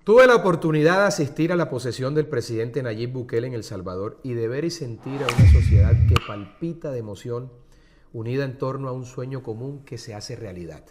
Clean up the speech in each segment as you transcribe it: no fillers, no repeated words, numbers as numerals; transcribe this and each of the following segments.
Tuve la oportunidad de asistir a la posesión del presidente Nayib Bukele en El Salvador y de ver y sentir a una sociedad que palpita de emoción, unida en torno a un sueño común que se hace realidad.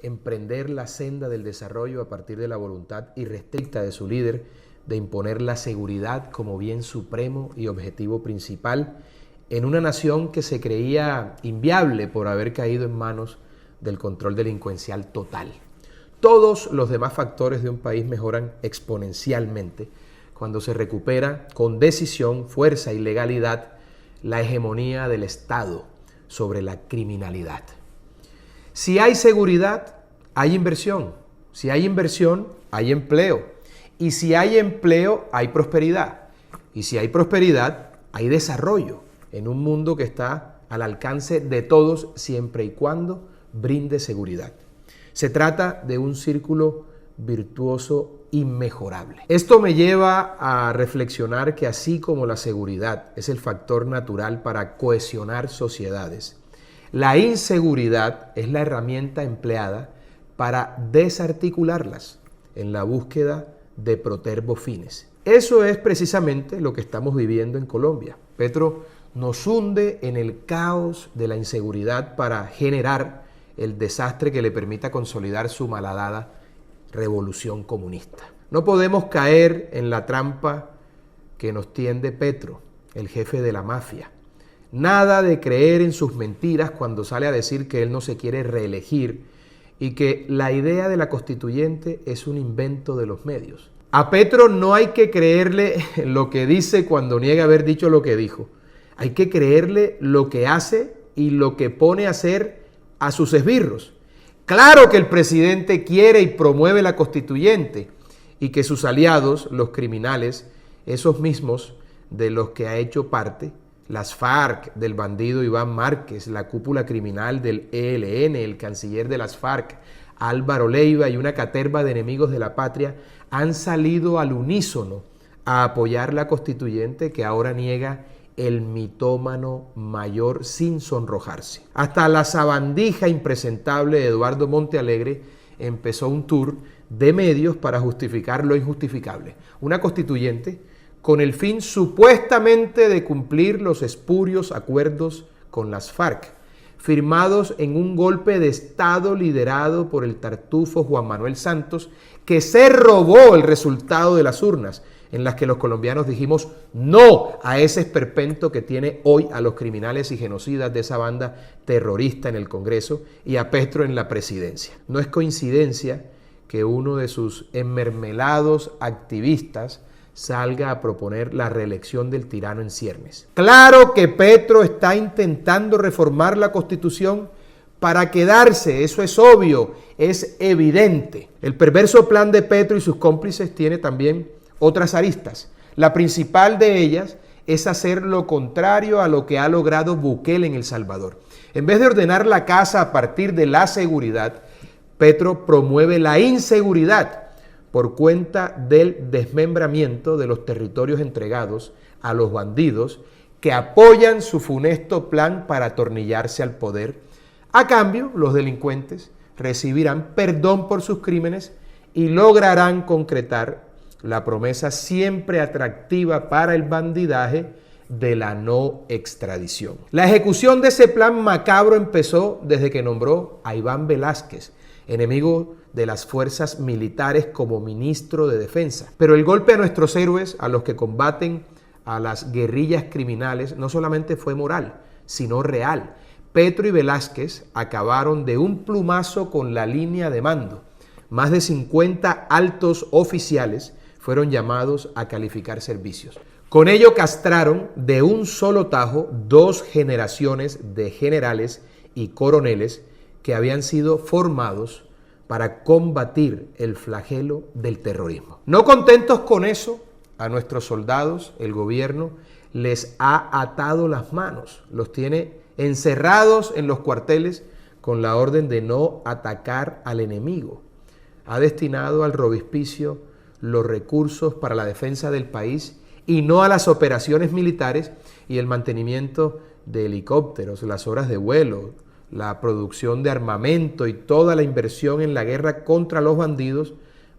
Emprender la senda del desarrollo a partir de la voluntad irrestricta de su líder de imponer la seguridad como bien supremo y objetivo principal en una nación que se creía inviable por haber caído en manos del control delincuencial total. Todos los demás factores de un país mejoran exponencialmente cuando se recupera con decisión, fuerza y legalidad la hegemonía del Estado sobre la criminalidad. Si hay seguridad, hay inversión. Si hay inversión, hay empleo. Y si hay empleo, hay prosperidad. Y si hay prosperidad, hay desarrollo en un mundo que está al alcance de todos siempre y cuando brinde seguridad. Se trata de un círculo virtuoso inmejorable. Esto me lleva a reflexionar que así como la seguridad es el factor natural para cohesionar sociedades, la inseguridad es la herramienta empleada para desarticularlas en la búsqueda de protervos fines. Eso es precisamente lo que estamos viviendo en Colombia. Petro nos hunde en el caos de la inseguridad para generar el desastre que le permita consolidar su malhadada revolución comunista. No podemos caer en la trampa que nos tiende Petro, el jefe de la mafia. Nada de creer en sus mentiras cuando sale a decir que él no se quiere reelegir y que la idea de la constituyente es un invento de los medios. A Petro no hay que creerle lo que dice cuando niega haber dicho lo que dijo. Hay que creerle lo que hace y lo que pone a hacer a sus esbirros. Claro que el presidente quiere y promueve la constituyente y que sus aliados, los criminales, esos mismos de los que ha hecho parte, las FARC, del bandido Iván Márquez, la cúpula criminal del ELN, el canciller de las FARC, Álvaro Leiva y una caterva de enemigos de la patria, han salido al unísono a apoyar la constituyente que ahora niega el mitómano mayor sin sonrojarse. Hasta la sabandija impresentable de Eduardo Montealegre empezó un tour de medios para justificar lo injustificable. Una constituyente con el fin supuestamente de cumplir los espurios acuerdos con las FARC, firmados en un golpe de Estado liderado por el tartufo Juan Manuel Santos, que se robó el resultado de las urnas, en las que los colombianos dijimos no a ese esperpento que tiene hoy a los criminales y genocidas de esa banda terrorista en el Congreso y a Petro en la presidencia. No es coincidencia que uno de sus enmermelados activistas salga a proponer la reelección del tirano en ciernes. Claro que Petro está intentando reformar la Constitución para quedarse, eso es obvio, es evidente. El perverso plan de Petro y sus cómplices tiene también otras aristas. La principal de ellas es hacer lo contrario a lo que ha logrado Bukele en El Salvador. En vez de ordenar la casa a partir de la seguridad, Petro promueve la inseguridad por cuenta del desmembramiento de los territorios entregados a los bandidos que apoyan su funesto plan para atornillarse al poder. A cambio, los delincuentes recibirán perdón por sus crímenes y lograrán concretar la promesa siempre atractiva para el bandidaje de la no extradición. La ejecución de ese plan macabro empezó desde que nombró a Iván Velásquez, enemigo de las fuerzas militares, como ministro de Defensa. Pero el golpe a nuestros héroes, a los que combaten a las guerrillas criminales, no solamente fue moral, sino real. Petro y Velásquez acabaron de un plumazo con la línea de mando. Más de 50 altos oficiales fueron llamados a calificar servicios. Con ello castraron de un solo tajo 2 generaciones de generales y coroneles que habían sido formados para combatir el flagelo del terrorismo. No contentos con eso, a nuestros soldados el gobierno les ha atado las manos, los tiene encerrados en los cuarteles con la orden de no atacar al enemigo. Ha destinado al robispicio los recursos para la defensa del país y no a las operaciones militares y el mantenimiento de helicópteros, las horas de vuelo, la producción de armamento y toda la inversión en la guerra contra los bandidos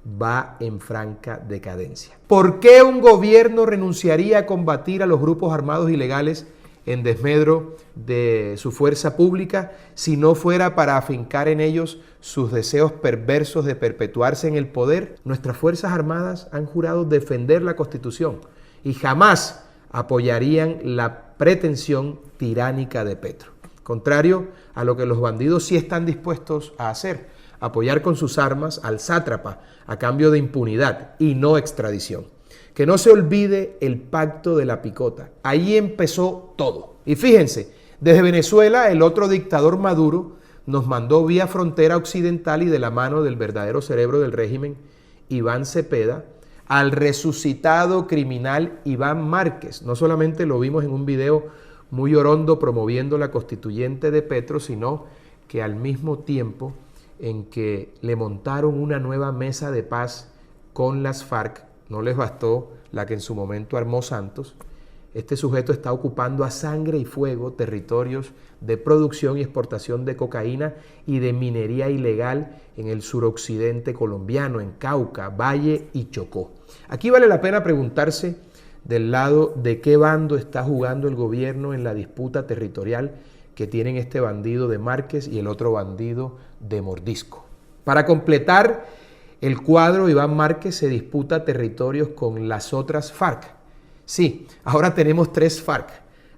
va en franca decadencia. ¿Por qué un gobierno renunciaría a combatir a los grupos armados ilegales en desmedro de su fuerza pública si no fuera para afincar en ellos sus deseos perversos de perpetuarse en el poder? Nuestras Fuerzas Armadas han jurado defender la Constitución y jamás apoyarían la pretensión tiránica de Petro. Contrario a lo que los bandidos sí están dispuestos a hacer, apoyar con sus armas al sátrapa a cambio de impunidad y no extradición. Que no se olvide el pacto de la picota. Ahí empezó todo. Y fíjense, desde Venezuela el otro dictador Maduro nos mandó vía frontera occidental y de la mano del verdadero cerebro del régimen, Iván Cepeda, al resucitado criminal Iván Márquez. No solamente lo vimos en un video muy orondo promoviendo la constituyente de Petro, sino que al mismo tiempo en que le montaron una nueva mesa de paz con las FARC, no les bastó la que en su momento armó Santos, este sujeto está ocupando a sangre y fuego territorios de producción y exportación de cocaína y de minería ilegal en el suroccidente colombiano, en Cauca, Valle y Chocó. Aquí vale la pena preguntarse del lado de qué bando está jugando el gobierno en la disputa territorial que tienen este bandido de Márquez y el otro bandido de Mordisco. Para completar el cuadro, Iván Márquez se disputa territorios con las otras FARC. Sí, ahora tenemos 3 FARC,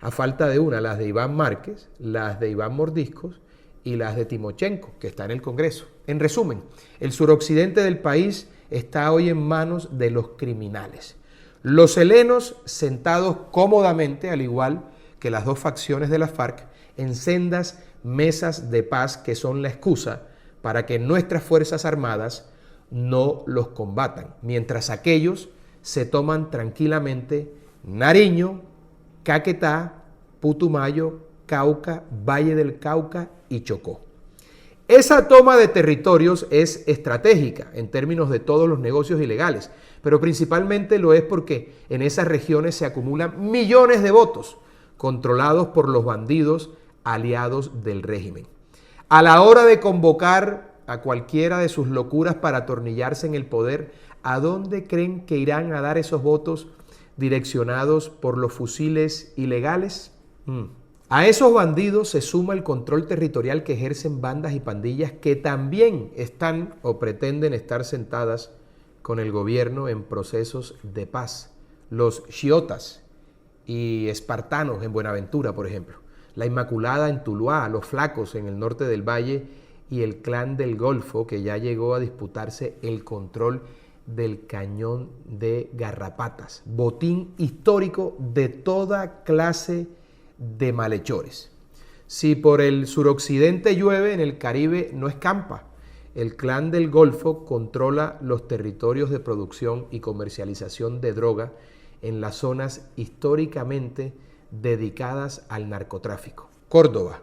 a falta de una, las de Iván Márquez, las de Iván Mordiscos y las de Timochenko, que está en el Congreso. En resumen, el suroccidente del país está hoy en manos de los criminales. Los helenos sentados cómodamente, al igual que las 2 facciones de las FARC, en sendas mesas de paz que son la excusa para que nuestras Fuerzas Armadas no los combatan, mientras aquellos se toman tranquilamente Nariño, Caquetá, Putumayo, Cauca, Valle del Cauca y Chocó. Esa toma de territorios es estratégica en términos de todos los negocios ilegales, pero principalmente lo es porque en esas regiones se acumulan millones de votos controlados por los bandidos aliados del régimen. A la hora de convocar a cualquiera de sus locuras para atornillarse en el poder, ¿a dónde creen que irán a dar esos votos direccionados por los fusiles ilegales? A esos bandidos se suma el control territorial que ejercen bandas y pandillas que también están o pretenden estar sentadas con el gobierno en procesos de paz. Los chiotas y espartanos en Buenaventura, por ejemplo. La Inmaculada en Tuluá, los Flacos en el norte del Valle y el Clan del Golfo, que ya llegó a disputarse el control del Cañón de Garrapatas, botín histórico de toda clase de malhechores. Si por el suroccidente llueve, en el Caribe no escampa. El Clan del Golfo controla los territorios de producción y comercialización de droga en las zonas históricamente dedicadas al narcotráfico. Córdoba,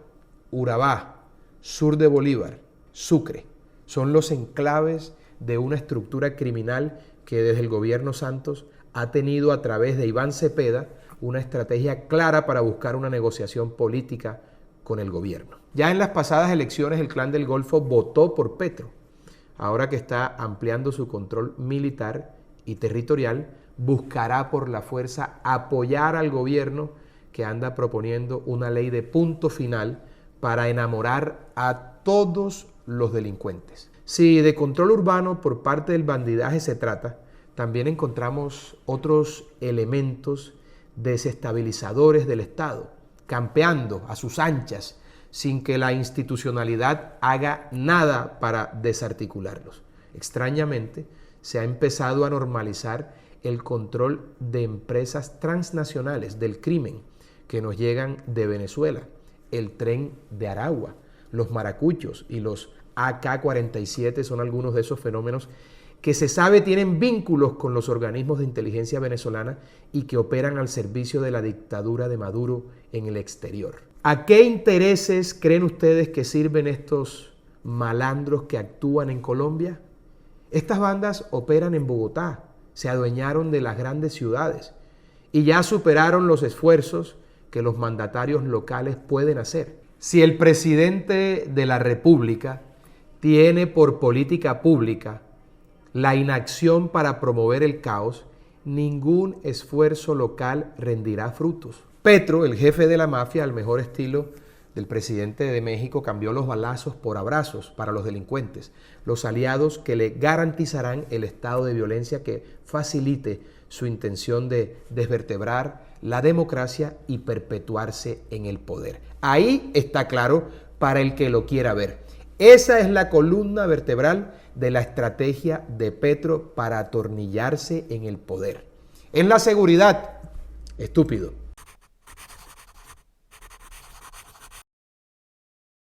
Urabá, sur de Bolívar, Sucre, son los enclaves de una estructura criminal que desde el gobierno Santos ha tenido a través de Iván Cepeda una estrategia clara para buscar una negociación política con el gobierno. Ya en las pasadas elecciones el Clan del Golfo votó por Petro. Ahora que está ampliando su control militar y territorial, buscará por la fuerza apoyar al gobierno que anda proponiendo una ley de punto final para enamorar a todos los delincuentes. Si de control urbano por parte del bandidaje se trata, también encontramos otros elementos desestabilizadores del Estado, campeando a sus anchas sin que la institucionalidad haga nada para desarticularlos. Extrañamente, se ha empezado a normalizar el control de empresas transnacionales del crimen que nos llegan de Venezuela, el Tren de Aragua, los maracuchos y los AK-47 son algunos de esos fenómenos que se sabe tienen vínculos con los organismos de inteligencia venezolana y que operan al servicio de la dictadura de Maduro en el exterior. ¿A qué intereses creen ustedes que sirven estos malandros que actúan en Colombia? Estas bandas operan en Bogotá, se adueñaron de las grandes ciudades y ya superaron los esfuerzos que los mandatarios locales pueden hacer. Si el presidente de la República tiene por política pública la inacción para promover el caos, ningún esfuerzo local rendirá frutos. Petro, el jefe de la mafia, al mejor estilo del presidente de México, cambió los balazos por abrazos para los delincuentes, los aliados que le garantizarán el estado de violencia que facilite su intención de desvertebrar la democracia y perpetuarse en el poder. Ahí está claro para el que lo quiera ver. Esa es la columna vertebral de la estrategia de Petro para atornillarse en el poder. En la seguridad, estúpido.